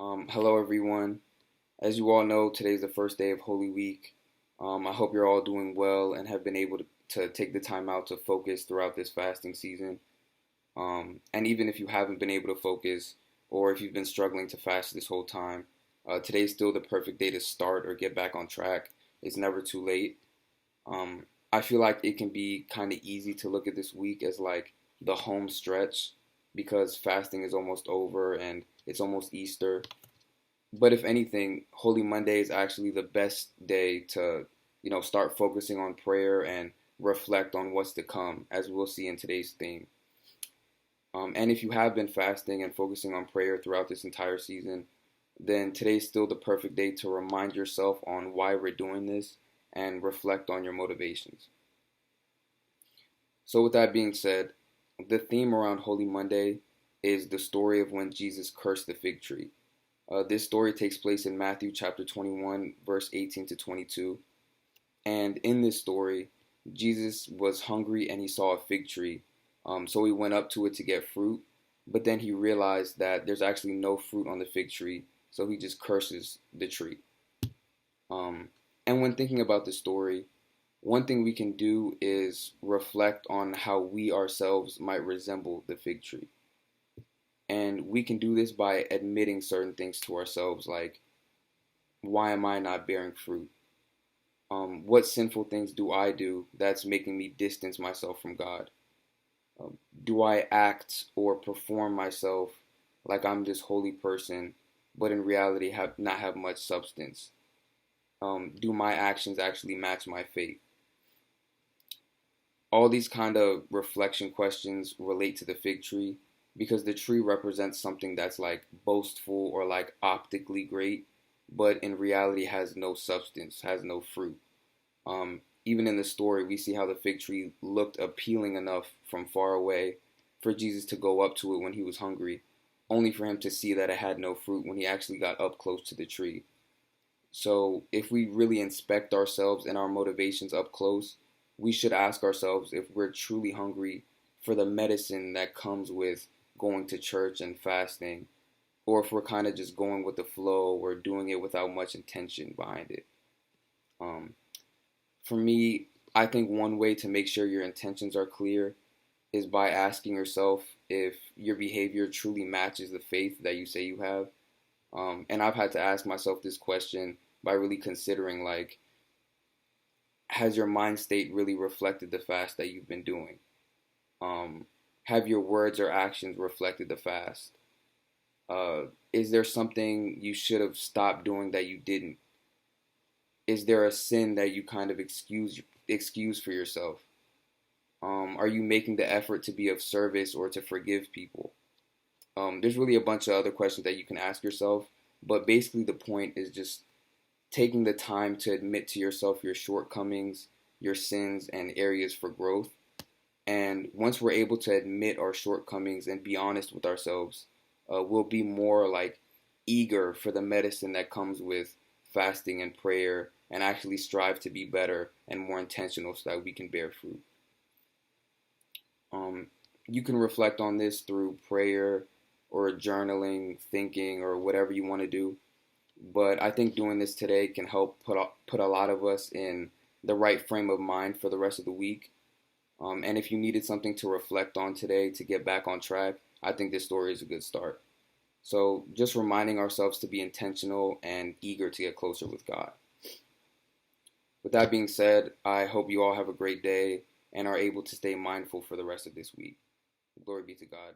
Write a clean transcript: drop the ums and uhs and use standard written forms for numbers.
Hello everyone. As you all know, today is the first day of Holy Week. I hope you're all doing well and have been able to take the time out to focus throughout this fasting season. And even if you haven't been able to focus or if you've been struggling to fast this whole time, today's still the perfect day to start or get back on track. It's never too late. I feel like it can be kind of easy to look at this week as like the home stretch because fasting is almost over and it's almost Easter. But if anything, Holy Monday is actually the best day to, start focusing on prayer and reflect on what's to come, as we'll see in today's theme. And if you have been fasting and focusing on prayer throughout this entire season, then today's still the perfect day to remind yourself on why we're doing this and reflect on your motivations. So, with that being said, the theme around Holy Monday is the story of when Jesus cursed the fig tree. This story takes place in Matthew chapter 21, verse 18 to 22. And in this story, Jesus was hungry and he saw a fig tree. So he went up to it to get fruit, but then he realized that there's actually no fruit on the fig tree, so he just curses the tree. And when thinking about the story, one thing we can do is reflect on how we ourselves might resemble the fig tree. And we can do this by admitting certain things to ourselves, like, why am I not bearing fruit? What sinful things do I do that's making me distance myself from God? Do I act or perform myself like I'm this holy person, but in reality not have much substance? Do my actions actually match my faith? All these kind of reflection questions relate to the fig tree because the tree represents something that's like boastful or like optically great, but in reality has no substance, has no fruit. Even in the story, we see how the fig tree looked appealing enough from far away for Jesus to go up to it when he was hungry, only for him to see that it had no fruit when he actually got up close to the tree. So, if we really inspect ourselves and our motivations up close, we should ask ourselves if we're truly hungry for the medicine that comes with going to church and fasting, or if we're kind of just going with the flow or doing it without much intention behind it. Um, for me, I think one way to make sure your intentions are clear is by asking yourself if your behavior truly matches the faith that you say you have. And I've had to ask myself this question by really considering, like, has your mind state really reflected the fast that you've been doing? Have your words or actions reflected the fast? Is there something you should have stopped doing that you didn't? Is there a sin that you kind of excuse for yourself? Are you making the effort to be of service or to forgive people? There's really a bunch of other questions that you can ask yourself, but basically the point is just taking the time to admit to yourself your shortcomings, your sins, and areas for growth. And once we're able to admit our shortcomings and be honest with ourselves, we'll be more like eager for the medicine that comes with fasting and prayer and actually strive to be better and more intentional so that we can bear fruit. You can reflect on this through prayer or journaling, thinking, or whatever you want to do. But I think doing this today can help put a lot of us in the right frame of mind for the rest of the week. And if you needed something to reflect on today to get back on track, I think this story is a good start. So just reminding ourselves to be intentional and eager to get closer with God. With that being said, I hope you all have a great day and are able to stay mindful for the rest of this week. Glory be to God.